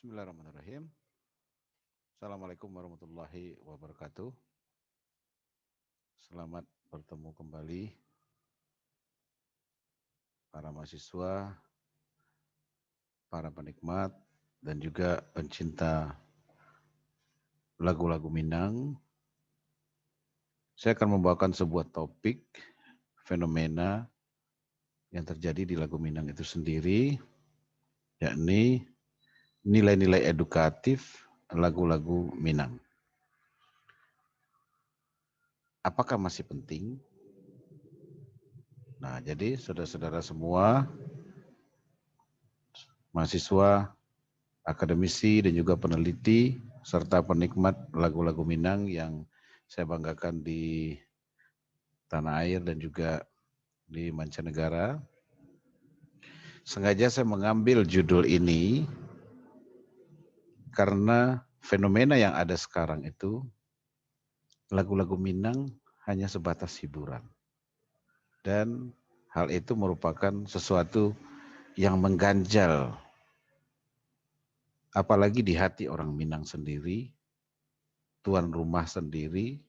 Bismillahirrahmanirrahim. Assalamualaikum warahmatullahi wabarakatuh. Selamat bertemu kembali para mahasiswa, para penikmat, dan juga pencinta lagu-lagu Minang. Saya akan membawakan sebuah topik fenomena yang terjadi di lagu Minang itu sendiri, yakni nilai-nilai edukatif lagu-lagu Minang. Apakah masih penting? Nah, jadi saudara-saudara semua, mahasiswa, akademisi, dan juga peneliti, serta penikmat lagu-lagu Minang yang saya banggakan di tanah air dan juga di mancanegara. Sengaja saya mengambil judul ini karena fenomena yang ada sekarang itu, lagu-lagu Minang hanya sebatas hiburan. Dan hal itu merupakan sesuatu yang mengganjal, apalagi di hati orang Minang sendiri, tuan rumah sendiri,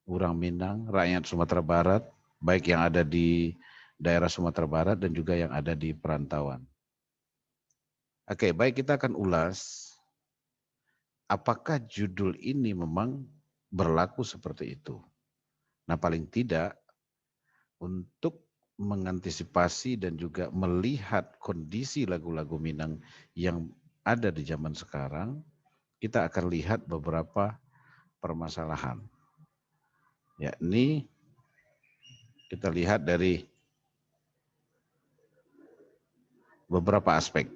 orang Minang, rakyat Sumatera Barat, baik yang ada di daerah Sumatera Barat dan juga yang ada di perantauan. Oke, baik, kita akan ulas apakah judul ini memang berlaku seperti itu. Nah, paling tidak untuk mengantisipasi dan juga melihat kondisi lagu-lagu Minang yang ada di zaman sekarang, kita akan lihat beberapa permasalahan. Yakni kita lihat dari beberapa aspek.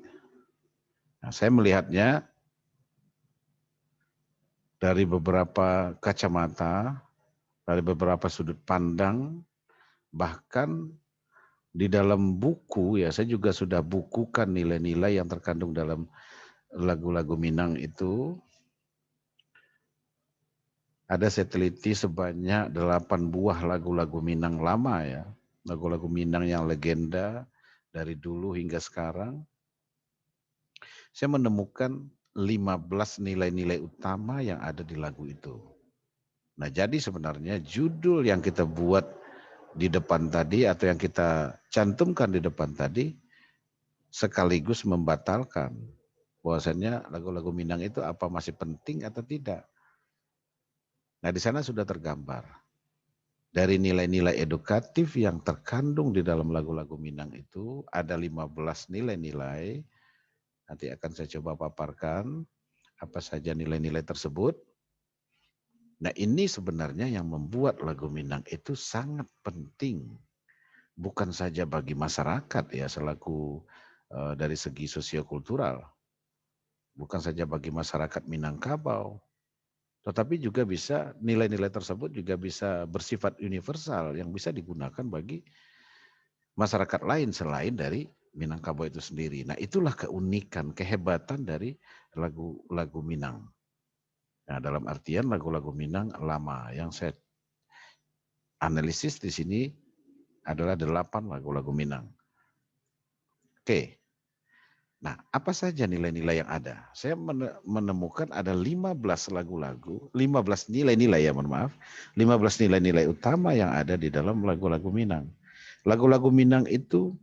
Nah, saya melihatnya dari beberapa kacamata, dari beberapa sudut pandang, bahkan di dalam buku, ya saya juga sudah bukukan nilai-nilai yang terkandung dalam lagu-lagu Minang itu. Ada saya teliti sebanyak 8 buah lagu-lagu Minang lama ya. Lagu-lagu Minang yang legenda dari dulu hingga sekarang. Saya menemukan 15 nilai-nilai utama yang ada di lagu itu. Nah, jadi sebenarnya judul yang kita buat di depan tadi atau yang kita cantumkan di depan tadi sekaligus membatalkan bahwasannya lagu-lagu Minang itu apa masih penting atau tidak. Nah, di sana sudah tergambar dari nilai-nilai edukatif yang terkandung di dalam lagu-lagu Minang itu ada 15 nilai-nilai. Nanti akan saya coba paparkan apa saja nilai-nilai tersebut. Nah, ini sebenarnya yang membuat lagu Minang itu sangat penting. Bukan saja bagi masyarakat ya selaku dari segi sosiokultural. Bukan saja bagi masyarakat Minangkabau. Tetapi juga bisa nilai-nilai tersebut juga bisa bersifat universal yang bisa digunakan bagi masyarakat lain selain dari Minangkabau itu sendiri. Nah, itulah keunikan, kehebatan dari lagu-lagu Minang. Nah, dalam artian lagu-lagu Minang lama yang saya analisis di sini adalah 8 lagu-lagu Minang. Oke. Nah, apa saja nilai-nilai yang ada? Saya menemukan ada 15 lagu-lagu, 15 nilai-nilai ya, mohon maaf. 15 nilai-nilai utama yang ada di dalam lagu-lagu Minang. Lagu-lagu Minang itu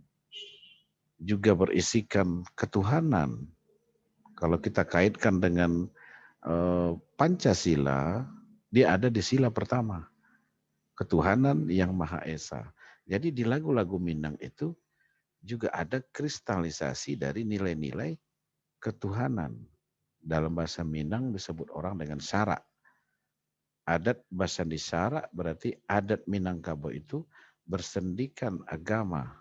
juga berisikan ketuhanan. Kalau kita kaitkan dengan Pancasila, dia ada di sila pertama. Ketuhanan yang Maha Esa. Jadi di lagu-lagu Minang itu juga ada kristalisasi dari nilai-nilai ketuhanan. Dalam bahasa Minang disebut orang dengan syarak. Adat bahasa di syarak berarti adat Minangkabau itu bersendikan agama.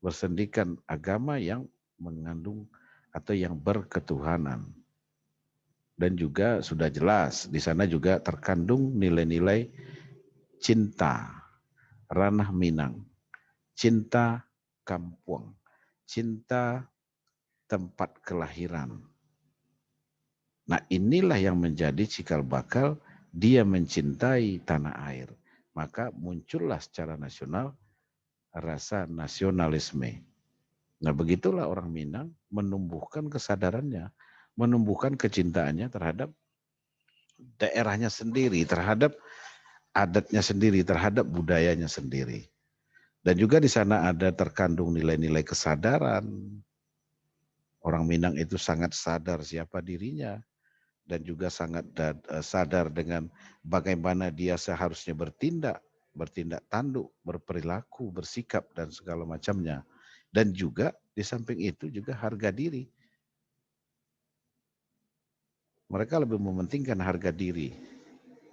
Bersendikan agama yang mengandung atau yang berketuhanan. Dan juga sudah jelas di sana juga terkandung nilai-nilai cinta, ranah Minang, cinta kampung, cinta tempat kelahiran. Nah, inilah yang menjadi cikal bakal dia mencintai tanah air. Maka muncullah secara nasional rasa nasionalisme. Nah, begitulah orang Minang menumbuhkan kesadarannya, menumbuhkan kecintaannya terhadap daerahnya sendiri, terhadap adatnya sendiri, terhadap budayanya sendiri. Dan juga di sana ada terkandung nilai-nilai kesadaran. Orang Minang itu sangat sadar siapa dirinya dan juga sangat sadar dengan bagaimana dia seharusnya bertindak tanduk, berperilaku, bersikap dan segala macamnya. Dan juga di samping itu juga harga diri. Mereka lebih mementingkan harga diri.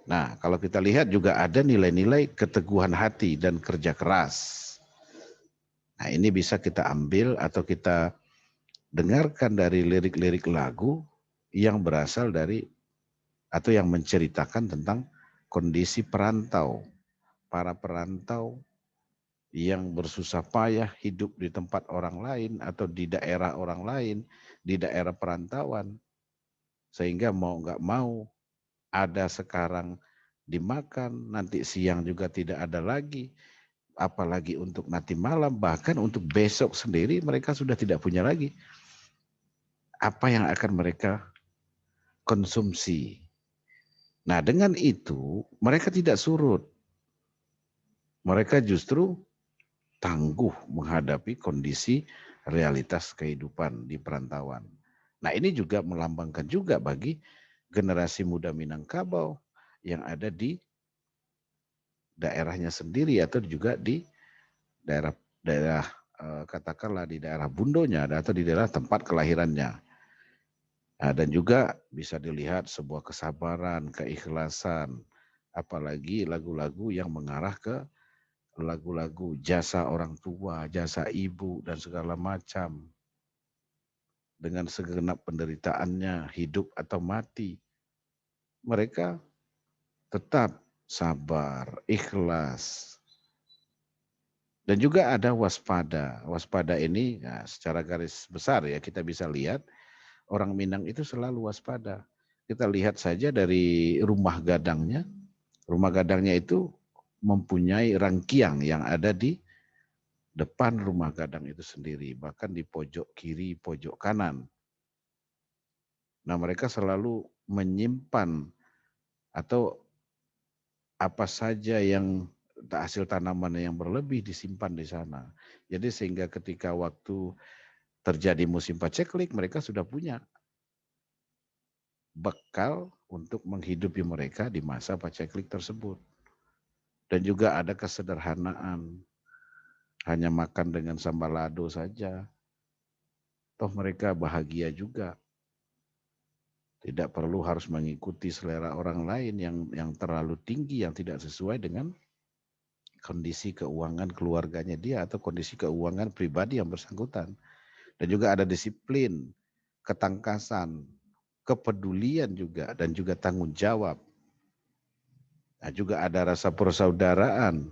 Nah, kalau kita lihat juga ada nilai-nilai keteguhan hati dan kerja keras. Nah, ini bisa kita ambil atau kita dengarkan dari lirik-lirik lagu yang berasal dari atau yang menceritakan tentang kondisi perantau. Para perantau yang bersusah payah hidup di tempat orang lain atau di daerah orang lain, di daerah perantauan. Sehingga mau nggak mau ada sekarang dimakan, nanti siang juga tidak ada lagi. Apalagi untuk nanti malam, bahkan untuk besok sendiri mereka sudah tidak punya lagi. Apa yang akan mereka konsumsi. Nah, dengan itu mereka tidak surut. Mereka justru tangguh menghadapi kondisi realitas kehidupan di perantauan. Nah, ini juga melambangkan juga bagi generasi muda Minangkabau yang ada di daerahnya sendiri atau juga di daerah daerah katakanlah di daerah bundonya atau di daerah tempat kelahirannya. Nah, dan juga bisa dilihat sebuah kesabaran, keikhlasan, apalagi lagu-lagu yang mengarah ke lagu-lagu jasa orang tua, jasa ibu, dan segala macam. Dengan segenap penderitaannya, hidup atau mati. Mereka tetap sabar, ikhlas. Dan juga ada waspada. Waspada ini ya, secara garis besar ya kita bisa lihat orang Minang itu selalu waspada. Kita lihat saja dari rumah gadangnya. Rumah gadangnya itu mempunyai rangkiang yang ada di depan rumah gadang itu sendiri, bahkan di pojok kiri, pojok kanan. Nah, mereka selalu menyimpan atau apa saja yang hasil tanaman yang berlebih disimpan di sana. Jadi sehingga ketika waktu terjadi musim paceklik, mereka sudah punya bekal untuk menghidupi mereka di masa paceklik tersebut. Dan juga ada kesederhanaan, hanya makan dengan sambal lado saja. Toh mereka bahagia juga. Tidak perlu harus mengikuti selera orang lain yang terlalu tinggi, yang tidak sesuai dengan kondisi keuangan keluarganya dia atau kondisi keuangan pribadi yang bersangkutan. Dan juga ada disiplin, ketangkasan, kepedulian juga, dan juga tanggung jawab. Nah, juga ada rasa persaudaraan,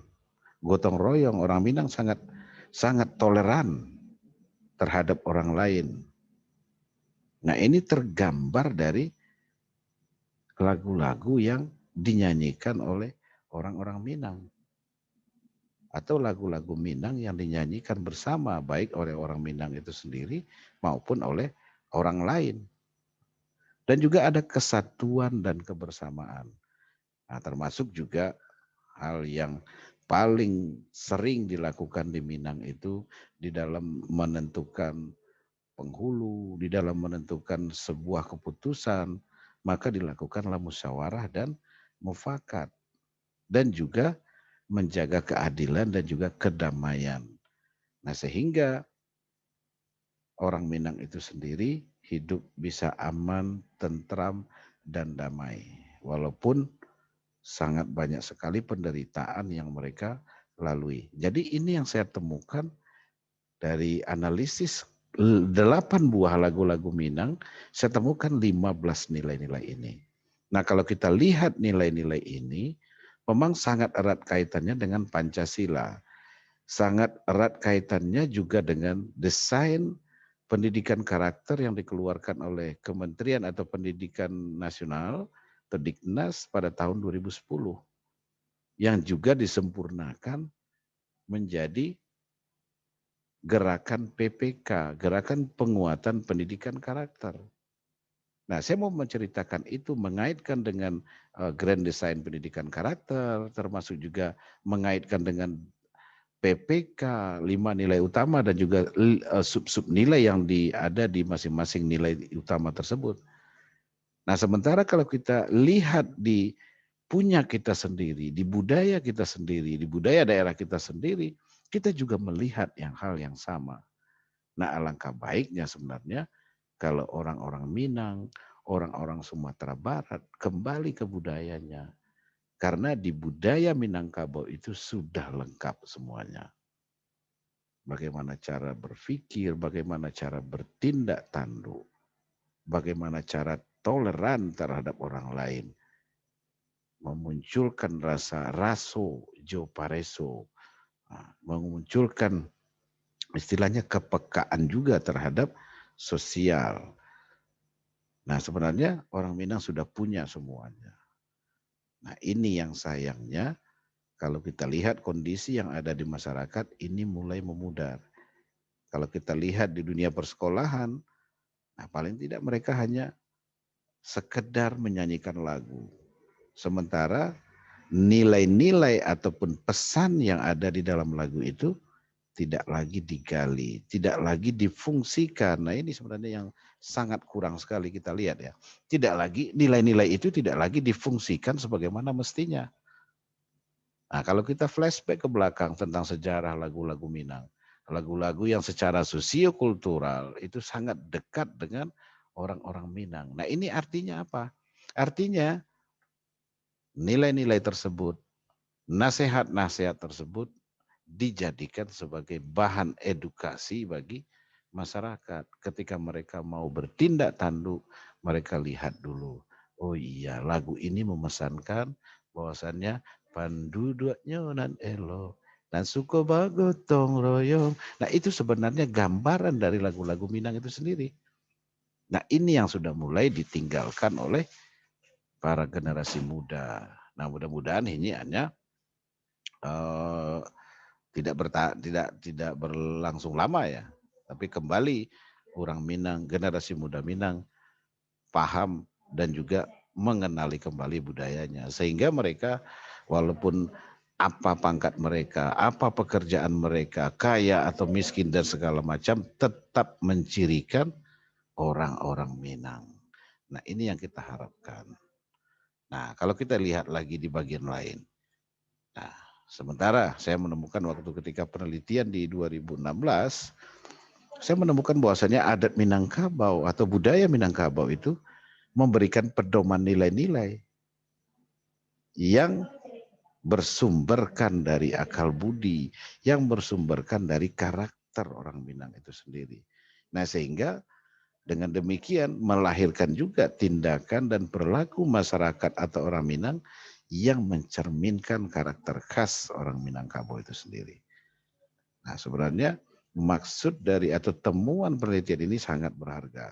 gotong royong. Orang Minang sangat sangat toleran terhadap orang lain. Nah, ini tergambar dari lagu-lagu yang dinyanyikan oleh orang-orang Minang. Atau lagu-lagu Minang yang dinyanyikan bersama baik oleh orang Minang itu sendiri maupun oleh orang lain. Dan juga ada kesatuan dan kebersamaan. Nah, termasuk juga hal yang paling sering dilakukan di Minang itu di dalam menentukan penghulu, di dalam menentukan sebuah keputusan, maka dilakukanlah musyawarah dan mufakat. Dan juga menjaga keadilan dan juga kedamaian. Nah, sehingga orang Minang itu sendiri hidup bisa aman, tentram, dan damai. Walaupun sangat banyak sekali penderitaan yang mereka lalui. Jadi ini yang saya temukan dari analisis 8 buah lagu-lagu Minang, saya temukan 15 nilai-nilai ini. Nah, kalau kita lihat nilai-nilai ini, memang sangat erat kaitannya dengan Pancasila. Sangat erat kaitannya juga dengan desain pendidikan karakter yang dikeluarkan oleh Kementerian atau Pendidikan Nasional atau Diknas pada tahun 2010 yang juga disempurnakan menjadi gerakan PPK, gerakan penguatan pendidikan karakter. Nah, saya mau menceritakan itu mengaitkan dengan Grand Design Pendidikan Karakter, termasuk juga mengaitkan dengan PPK, 5 nilai utama dan juga sub-sub nilai yang ada di masing-masing nilai utama tersebut. Nah, sementara kalau kita lihat di punya kita sendiri, di budaya kita sendiri, di budaya daerah kita sendiri, kita juga melihat hal yang sama. Nah, alangkah baiknya sebenarnya kalau orang-orang Minang, orang-orang Sumatera Barat kembali ke budayanya. Karena di budaya Minangkabau itu sudah lengkap semuanya. Bagaimana cara berpikir, bagaimana cara bertindak tanduk, bagaimana cara toleran terhadap orang lain. Memunculkan rasa raso, jopareso, memunculkan istilahnya kepekaan juga terhadap sosial. Nah, sebenarnya orang Minang sudah punya semuanya. Nah, ini yang sayangnya kalau kita lihat kondisi yang ada di masyarakat ini mulai memudar. Kalau kita lihat di dunia persekolahan, nah paling tidak mereka hanya sekedar menyanyikan lagu. Sementara nilai-nilai ataupun pesan yang ada di dalam lagu itu tidak lagi digali, tidak lagi difungsikan. Nah, ini sebenarnya yang sangat kurang sekali kita lihat ya. Tidak lagi nilai-nilai itu tidak lagi difungsikan sebagaimana mestinya. Nah, kalau kita flashback ke belakang tentang sejarah lagu-lagu Minang, lagu-lagu yang secara sosiokultural itu sangat dekat dengan orang-orang Minang. Nah, ini artinya apa? Artinya nilai-nilai tersebut, nasihat-nasihat tersebut dijadikan sebagai bahan edukasi bagi masyarakat. Ketika mereka mau bertindak tanduk, mereka lihat dulu. Oh iya, lagu ini memesankan bahwasannya panduduknya nan elo dan suko bagotong royong. Nah, itu sebenarnya gambaran dari lagu-lagu Minang itu sendiri. Nah, ini yang sudah mulai ditinggalkan oleh para generasi muda. Nah, mudah-mudahan ini hanya tidak berlangsung lama ya, tapi kembali orang Minang, generasi muda Minang paham dan juga mengenali kembali budayanya, sehingga mereka walaupun apa pangkat mereka, apa pekerjaan mereka, kaya atau miskin dan segala macam, tetap mencirikan orang-orang Minang. Nah, ini yang kita harapkan. Nah, kalau kita lihat lagi di bagian lain, nah, sementara saya menemukan waktu ketika penelitian di 2016, saya menemukan bahwasannya adat Minangkabau atau budaya Minangkabau itu memberikan pedoman nilai-nilai yang bersumberkan dari akal budi, yang bersumberkan dari karakter orang Minang itu sendiri. Nah, sehingga dengan demikian melahirkan juga tindakan dan perilaku masyarakat atau orang Minang yang mencerminkan karakter khas orang Minangkabau itu sendiri. Nah, sebenarnya maksud dari atau temuan penelitian ini sangat berharga.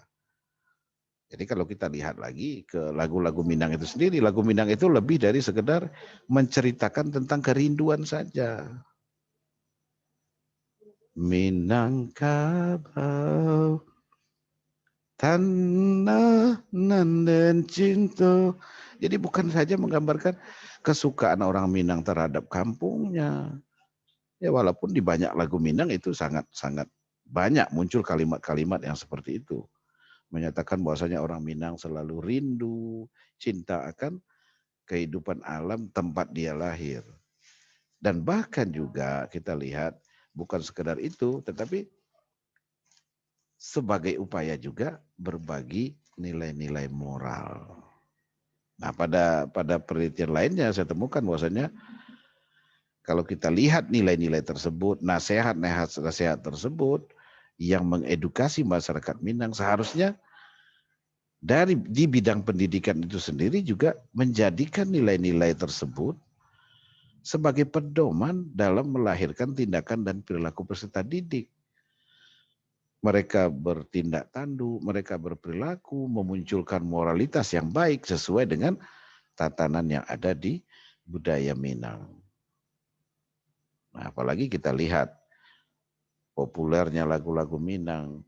Jadi kalau kita lihat lagi ke lagu-lagu Minang itu sendiri, lagu Minang itu lebih dari sekedar menceritakan tentang kerinduan saja. Minangkabau, tanah nan cinta. Jadi bukan saja menggambarkan kesukaan orang Minang terhadap kampungnya. Ya walaupun di banyak lagu Minang itu sangat banyak muncul kalimat-kalimat yang seperti itu. Menyatakan bahwasanya orang Minang selalu rindu, cinta akan kehidupan alam tempat dia lahir. Dan bahkan juga kita lihat bukan sekedar itu, tetapi sebagai upaya juga berbagi nilai-nilai moral. Nah, pada penelitian lainnya saya temukan bahwasanya kalau kita lihat nilai-nilai tersebut, nasihat-nasihat tersebut yang mengedukasi masyarakat Minang seharusnya di bidang pendidikan itu sendiri juga menjadikan nilai-nilai tersebut sebagai pedoman dalam melahirkan tindakan dan perilaku peserta didik. Mereka bertindak tanduk, mereka berperilaku, memunculkan moralitas yang baik sesuai dengan tatanan yang ada di budaya Minang. Nah, apalagi kita lihat populernya lagu-lagu Minang,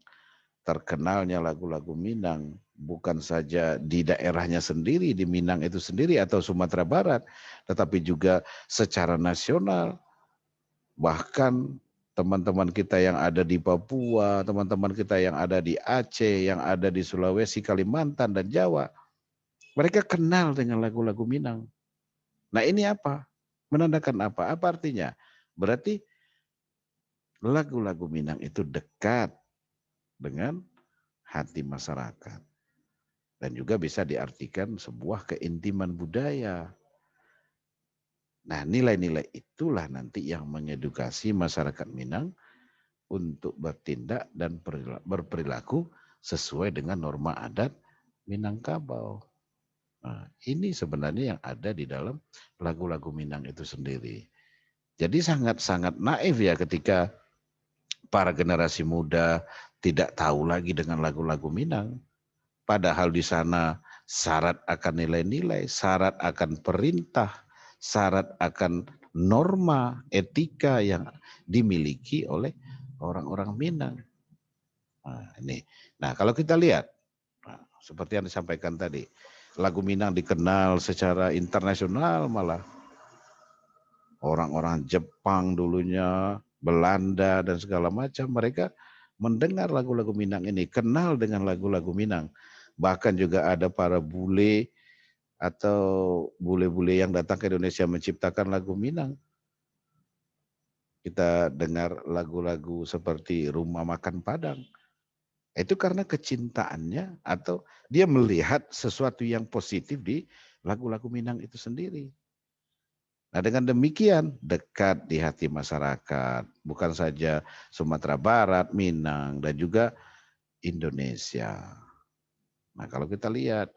terkenalnya lagu-lagu Minang, bukan saja di daerahnya sendiri, di Minang itu sendiri atau Sumatera Barat, tetapi juga secara nasional. Bahkan teman-teman kita yang ada di Papua, teman-teman kita yang ada di Aceh, yang ada di Sulawesi, Kalimantan, dan Jawa, mereka kenal dengan lagu-lagu Minang. Nah ini apa? Menandakan apa? Apa artinya? Berarti lagu-lagu Minang itu dekat dengan hati masyarakat. Dan juga bisa diartikan sebuah keintiman budaya. Nah nilai-nilai itulah nanti yang mengedukasi masyarakat Minang untuk bertindak dan berperilaku sesuai dengan norma adat Minangkabau. Nah, ini sebenarnya yang ada di dalam lagu-lagu Minang itu sendiri. Jadi sangat-sangat naif ya ketika para generasi muda tidak tahu lagi dengan lagu-lagu Minang. Padahal di sana syarat akan nilai-nilai, syarat akan perintah, syarat akan norma etika yang dimiliki oleh orang-orang Minang. Nah, ini. Nah, kalau kita lihat, nah, seperti yang disampaikan tadi, lagu Minang dikenal secara internasional, malah orang-orang Jepang dulunya, Belanda dan segala macam, mereka mendengar lagu-lagu Minang ini, kenal dengan lagu-lagu Minang. Bahkan juga ada para bule atau bule-bule yang datang ke Indonesia menciptakan lagu Minang. Kita dengar lagu-lagu seperti Rumah Makan Padang. Itu karena kecintaannya atau dia melihat sesuatu yang positif di lagu-lagu Minang itu sendiri. Nah dengan demikian dekat di hati masyarakat, bukan saja Sumatera Barat, Minang, dan juga Indonesia. Nah kalau kita lihat,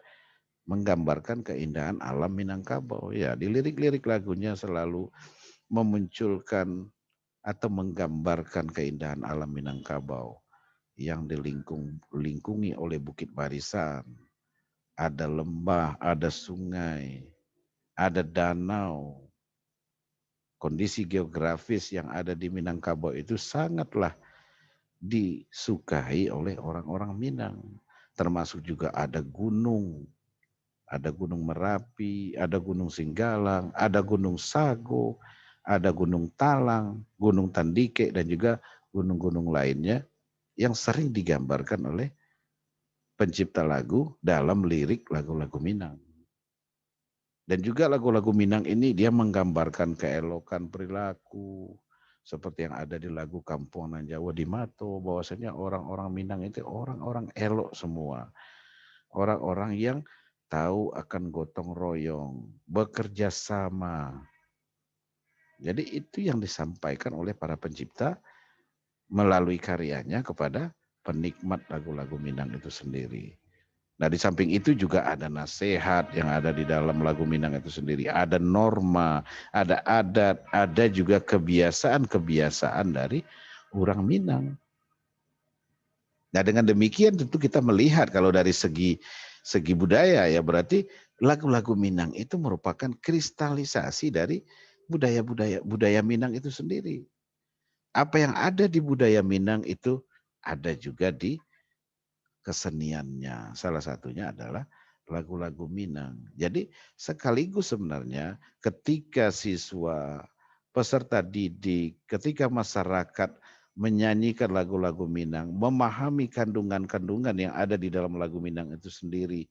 menggambarkan keindahan alam Minangkabau. Ya di lirik-lirik lagunya selalu memunculkan atau menggambarkan keindahan alam Minangkabau yang dilingkungi oleh bukit barisan, ada lembah, ada sungai, ada danau. Kondisi geografis yang ada di Minangkabau itu sangatlah disukai oleh orang-orang Minang. Termasuk juga ada Gunung Merapi, ada Gunung Singgalang, ada Gunung Sago, ada Gunung Talang, Gunung Tandike, dan juga gunung-gunung lainnya yang sering digambarkan oleh pencipta lagu dalam lirik lagu-lagu Minang. Dan juga lagu-lagu Minang ini dia menggambarkan keelokan perilaku seperti yang ada di lagu Kampungan Jawa di Mato, bahwasanya orang-orang Minang itu orang-orang elok semua. Orang-orang yang tahu akan gotong royong, bekerja sama. Jadi itu yang disampaikan oleh para pencipta melalui karyanya kepada penikmat lagu-lagu Minang itu sendiri. Nah di samping itu juga ada nasihat yang ada di dalam lagu Minang itu sendiri. Ada norma, ada adat, ada juga kebiasaan-kebiasaan dari orang Minang. Nah dengan demikian tentu kita melihat kalau dari segi budaya ya berarti lagu-lagu Minang itu merupakan kristalisasi dari budaya Minang itu sendiri. Apa yang ada di budaya Minang itu ada juga di keseniannya. Salah satunya adalah lagu-lagu Minang. Jadi sekaligus sebenarnya ketika siswa, peserta didik, ketika masyarakat menyanyikan lagu-lagu Minang, memahami kandungan-kandungan yang ada di dalam lagu Minang itu sendiri,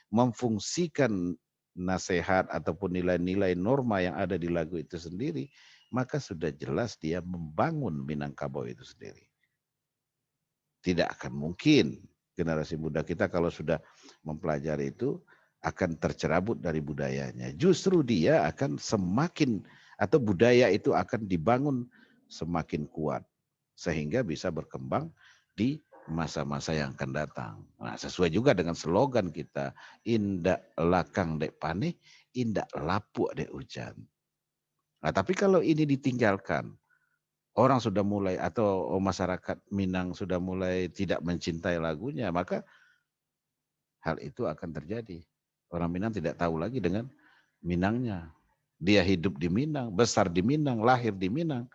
memfungsikan nasihat ataupun nilai-nilai norma yang ada di lagu itu sendiri, maka sudah jelas dia membangun Minangkabau itu sendiri. Tidak akan mungkin generasi muda kita kalau sudah mempelajari itu akan tercerabut dari budayanya. Justru dia akan semakin atau budaya itu akan dibangun semakin kuat sehingga bisa berkembang di masa-masa yang akan datang. Nah, sesuai juga dengan slogan kita, indak lakang dek pane, indak lapuk dek hujan. Nah, tapi kalau ini ditinggalkan, orang sudah mulai atau masyarakat Minang sudah mulai tidak mencintai lagunya, maka hal itu akan terjadi. Orang Minang tidak tahu lagi dengan Minangnya. Dia hidup di Minang, besar di Minang, lahir di Minang.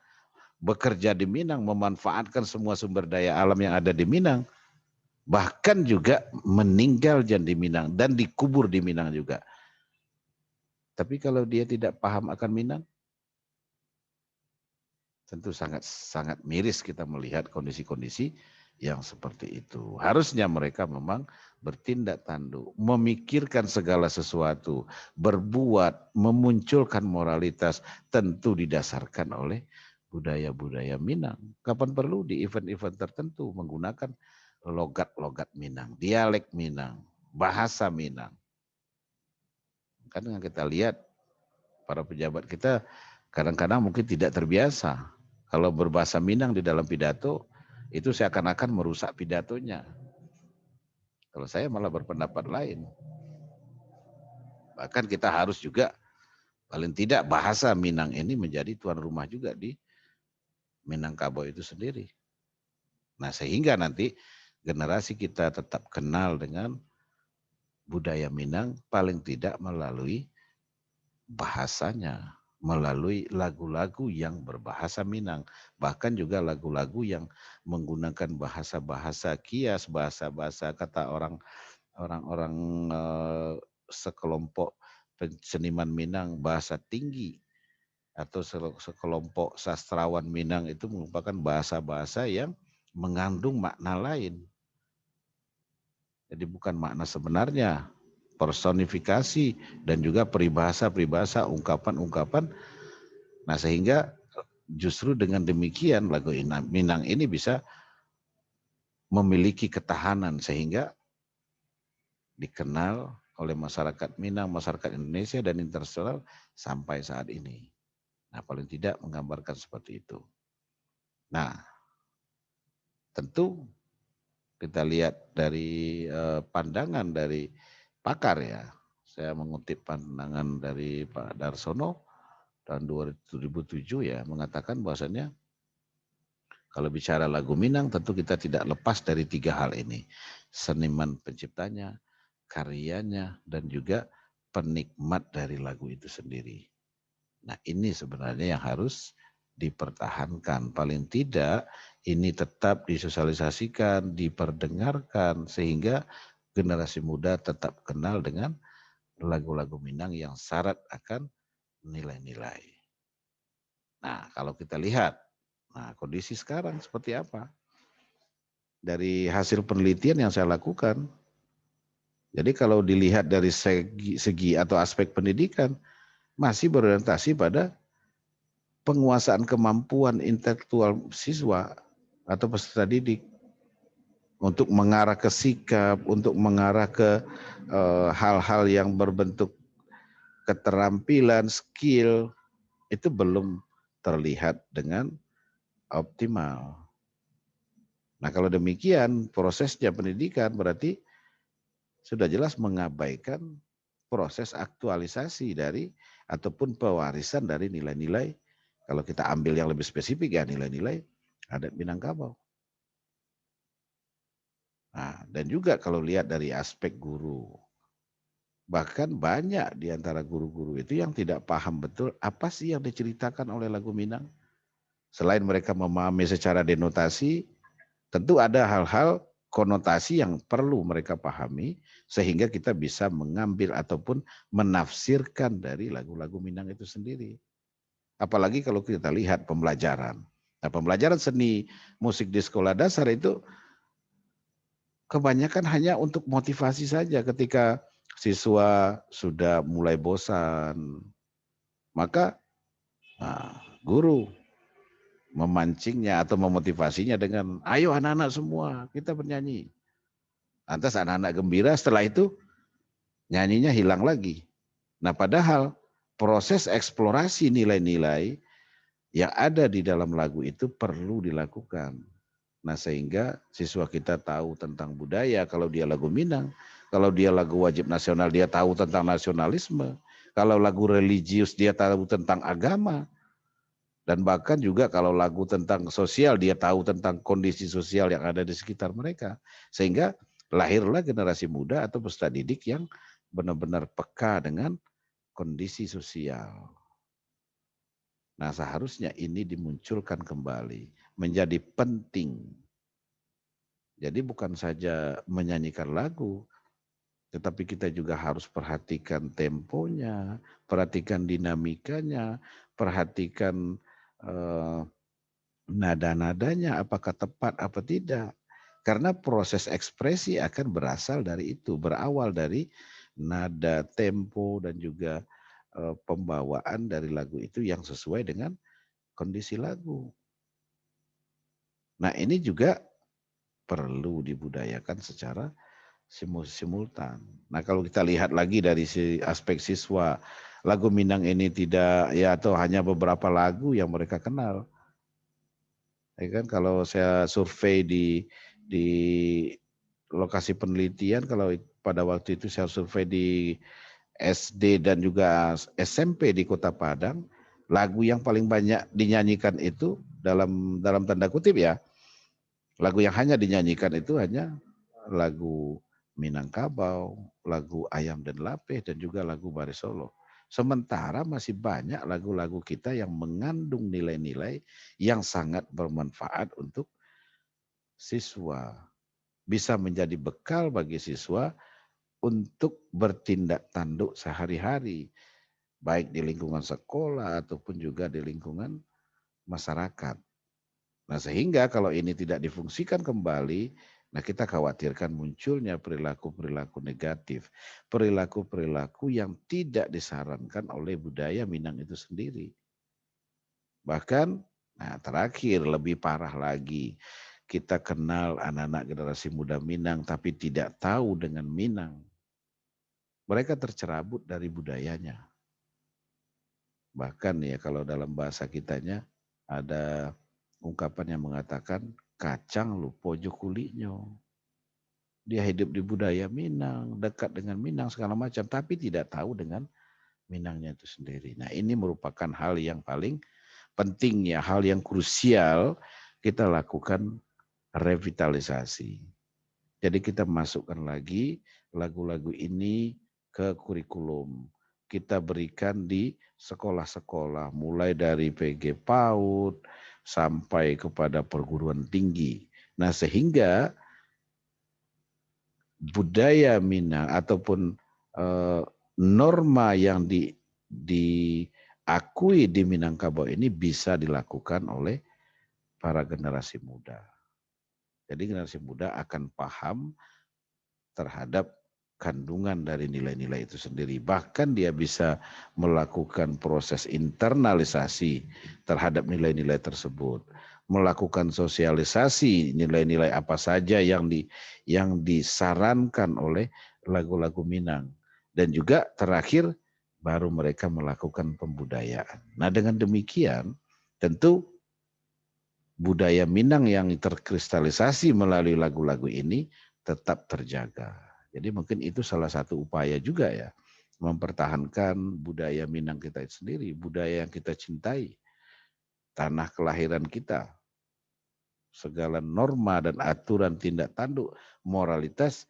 bekerja di Minang, memanfaatkan semua sumber daya alam yang ada di Minang, bahkan juga meninggal di Minang dan dikubur di Minang juga. Tapi kalau dia tidak paham akan Minang, tentu sangat miris kita melihat kondisi-kondisi yang seperti itu. Harusnya mereka memang bertindak tanduk, memikirkan segala sesuatu, berbuat, memunculkan moralitas, tentu didasarkan oleh budaya-budaya Minang. Kapan perlu di event-event tertentu menggunakan logat-logat Minang, dialek Minang, bahasa Minang. Kan kita lihat para pejabat kita kadang-kadang mungkin tidak terbiasa. Kalau berbahasa Minang di dalam pidato, itu seakan-akan merusak pidatonya. Kalau saya malah berpendapat lain. Bahkan kita harus juga paling tidak bahasa Minang ini menjadi tuan rumah juga di Minangkabau itu sendiri. Nah sehingga nanti generasi kita tetap kenal dengan budaya Minang paling tidak melalui bahasanya, melalui lagu-lagu yang berbahasa Minang, bahkan juga lagu-lagu yang menggunakan bahasa-bahasa kias, bahasa-bahasa kata orang-orang sekelompok seniman Minang, bahasa tinggi atau sekelompok sastrawan Minang itu merupakan bahasa-bahasa yang mengandung makna lain. Jadi bukan makna sebenarnya, personifikasi dan juga peribahasa-peribahasa, ungkapan-ungkapan. Nah sehingga justru dengan demikian lagu Minang ini bisa memiliki ketahanan sehingga dikenal oleh masyarakat Minang, masyarakat Indonesia dan internasional sampai saat ini. Nah paling tidak menggambarkan seperti itu. Nah tentu kita lihat dari pandangan dari pakar ya. Saya mengutip pandangan dari Pak Darsono tahun 2007 ya mengatakan bahwasannya kalau bicara lagu Minang tentu kita tidak lepas dari 3 hal ini. Seniman penciptanya, karyanya, dan juga penikmat dari lagu itu sendiri. Nah ini sebenarnya yang harus dipertahankan. Paling tidak ini tetap disosialisasikan, diperdengarkan sehingga generasi muda tetap kenal dengan lagu-lagu Minang yang syarat akan nilai-nilai. Nah kalau kita lihat, nah kondisi sekarang seperti apa? Dari hasil penelitian yang saya lakukan, jadi kalau dilihat dari segi atau aspek pendidikan, masih berorientasi pada penguasaan kemampuan intelektual siswa atau peserta didik untuk mengarah ke sikap, untuk mengarah ke hal-hal yang berbentuk keterampilan, skill, itu belum terlihat dengan optimal. Nah kalau demikian prosesnya pendidikan berarti sudah jelas mengabaikan proses aktualisasi dari ataupun pewarisan dari nilai-nilai, kalau kita ambil yang lebih spesifik ya nilai-nilai adat Minangkabau. Nah, dan juga kalau lihat dari aspek guru, bahkan banyak di antara guru-guru itu yang tidak paham betul apa sih yang diceritakan oleh lagu Minang. Selain mereka memahami secara denotasi, tentu ada hal-hal konotasi yang perlu mereka pahami sehingga kita bisa mengambil ataupun menafsirkan dari lagu-lagu Minang itu sendiri. Apalagi kalau kita lihat pembelajaran. Nah, pembelajaran seni musik di sekolah dasar itu kebanyakan hanya untuk motivasi saja ketika siswa sudah mulai bosan. Maka guru memancingnya atau memotivasinya dengan ayo anak-anak semua kita bernyanyi. Lantas anak-anak gembira, setelah itu nyanyinya hilang lagi. Nah padahal proses eksplorasi nilai-nilai yang ada di dalam lagu itu perlu dilakukan. Nah sehingga siswa kita tahu tentang budaya kalau dia lagu Minang, kalau dia lagu wajib nasional dia tahu tentang nasionalisme, kalau lagu religius dia tahu tentang agama, dan bahkan juga kalau lagu tentang sosial dia tahu tentang kondisi sosial yang ada di sekitar mereka. Sehingga lahirlah generasi muda atau peserta didik yang benar-benar peka dengan kondisi sosial. Nah, seharusnya ini dimunculkan kembali, menjadi penting. Jadi bukan saja menyanyikan lagu, tetapi kita juga harus perhatikan temponya, perhatikan dinamikanya, perhatikan eh, nada-nadanya, apakah tepat apa tidak. Karena proses ekspresi akan berasal dari itu, berawal dari nada, tempo, dan juga pembawaan dari lagu itu yang sesuai dengan kondisi lagu. Nah, ini juga perlu dibudayakan secara simultan. Nah, kalau kita lihat lagi dari aspek siswa, lagu Minang ini tidak ya atau hanya beberapa lagu yang mereka kenal. Ya kan kalau saya survei di lokasi penelitian, kalau pada waktu itu saya survei di SD dan juga SMP di Kota Padang, lagu yang paling banyak dinyanyikan itu dalam tanda kutip ya, lagu yang hanya dinyanyikan itu hanya lagu Minangkabau, lagu Ayam dan Lapeh, dan juga lagu Baris Solo. Sementara masih banyak lagu-lagu kita yang mengandung nilai-nilai yang sangat bermanfaat untuk siswa. Bisa menjadi bekal bagi siswa untuk bertindak tanduk sehari-hari, baik di lingkungan sekolah ataupun juga di lingkungan masyarakat. Nah, sehingga kalau ini tidak difungsikan kembali, nah kita khawatirkan munculnya perilaku-perilaku negatif, perilaku-perilaku yang tidak disarankan oleh budaya Minang itu sendiri. Bahkan, nah terakhir lebih parah lagi, kita kenal anak-anak generasi muda Minang tapi tidak tahu dengan Minang. Mereka tercerabut dari budayanya. Bahkan ya kalau dalam bahasa kitanya ada ungkapan yang mengatakan kacang lupa jo kulitnya. Dia hidup di budaya Minang, dekat dengan Minang segala macam, tapi tidak tahu dengan Minangnya itu sendiri. Nah, ini merupakan hal yang paling penting ya, hal yang krusial kita lakukan revitalisasi. Jadi kita masukkan lagi lagu-lagu ini ke kurikulum. Kita berikan di sekolah-sekolah, mulai dari PG PAUD sampai kepada perguruan tinggi. Nah, sehingga budaya Minang ataupun norma yang diakui di Minangkabau ini bisa dilakukan oleh para generasi muda. Jadi generasi muda akan paham terhadap kandungan dari nilai-nilai itu sendiri. Bahkan dia bisa melakukan proses internalisasi terhadap nilai-nilai tersebut, melakukan sosialisasi nilai-nilai apa saja yang disarankan oleh lagu-lagu Minang, dan juga terakhir baru mereka melakukan pembudayaan. Nah, dengan demikian tentu budaya Minang yang terkristalisasi melalui lagu-lagu ini tetap terjaga. Jadi mungkin itu salah satu upaya juga ya, mempertahankan budaya Minang kita sendiri, budaya yang kita cintai, tanah kelahiran kita, segala norma dan aturan tindak tanduk moralitas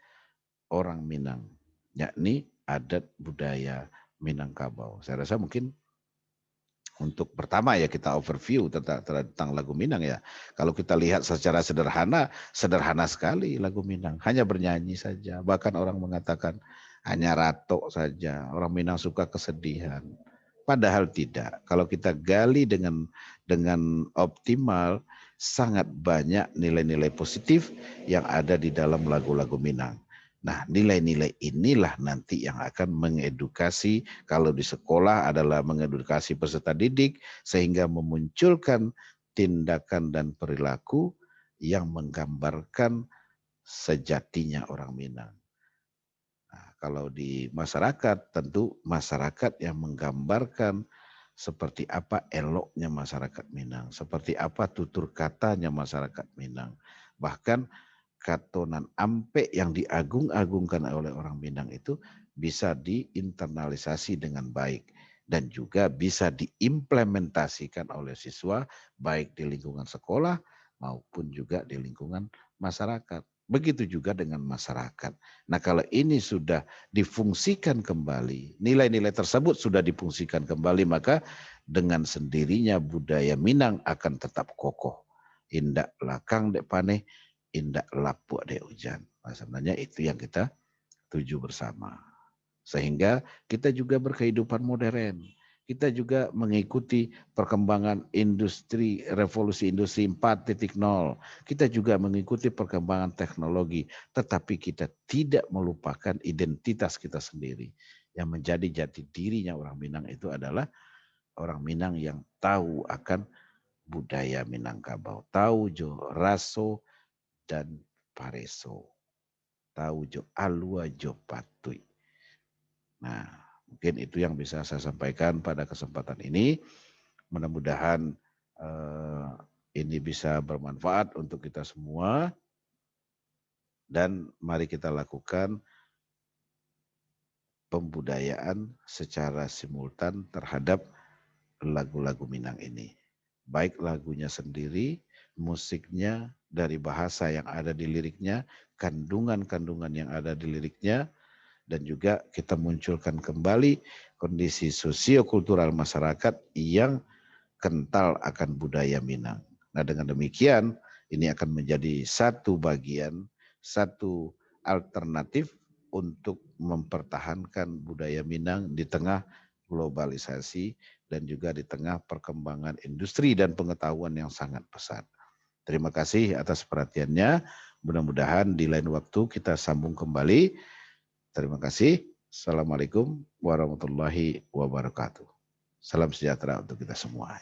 orang Minang, yakni adat budaya Minangkabau. Saya rasa mungkin untuk pertama ya kita overview tentang lagu Minang ya. Kalau kita lihat secara sederhana, sederhana sekali lagu Minang. Hanya bernyanyi saja. Bahkan orang mengatakan hanya ratok saja. Orang Minang suka kesedihan. Padahal tidak. Kalau kita gali dengan optimal, sangat banyak nilai-nilai positif yang ada di dalam lagu-lagu Minang. Nah, nilai-nilai inilah nanti yang akan mengedukasi, kalau di sekolah adalah mengedukasi peserta didik, sehingga memunculkan tindakan dan perilaku yang menggambarkan sejatinya orang Minang. Nah, kalau di masyarakat, tentu masyarakat yang menggambarkan seperti apa eloknya masyarakat Minang, seperti apa tutur katanya masyarakat Minang. Bahkan katonan ampe yang diagung-agungkan oleh orang Minang itu bisa diinternalisasi dengan baik dan juga bisa diimplementasikan oleh siswa baik di lingkungan sekolah maupun juga di lingkungan masyarakat. Begitu juga dengan masyarakat. Nah, kalau ini sudah difungsikan kembali, nilai-nilai tersebut sudah difungsikan kembali, maka dengan sendirinya budaya Minang akan tetap kokoh. Indak lakang dek paneh, indak lapuk dek hujan. Nah, sebenarnya itu yang kita tuju bersama. Sehingga kita juga berkehidupan modern. Kita juga mengikuti perkembangan industri, revolusi industri 4.0. Kita juga mengikuti perkembangan teknologi. Tetapi kita tidak melupakan identitas kita sendiri. Yang menjadi jati dirinya orang Minang itu adalah orang Minang yang tahu akan budaya Minangkabau. Tahu jo raso dan pareso. Tahu jo alua jo patui. Nah, mungkin itu yang bisa saya sampaikan pada kesempatan ini. Mudah-mudahan ini bisa bermanfaat untuk kita semua. Dan mari kita lakukan pembudayaan secara simultan terhadap lagu-lagu Minang ini. Baik lagunya sendiri, musiknya, dari bahasa yang ada di liriknya, kandungan-kandungan yang ada di liriknya, dan juga kita munculkan kembali kondisi sosiokultural masyarakat yang kental akan budaya Minang. Nah, dengan demikian ini akan menjadi satu bagian, satu alternatif untuk mempertahankan budaya Minang di tengah globalisasi dan juga di tengah perkembangan industri dan pengetahuan yang sangat pesat. Terima kasih atas perhatiannya. Mudah-mudahan di lain waktu kita sambung kembali. Terima kasih. Assalamualaikum warahmatullahi wabarakatuh. Salam sejahtera untuk kita semua.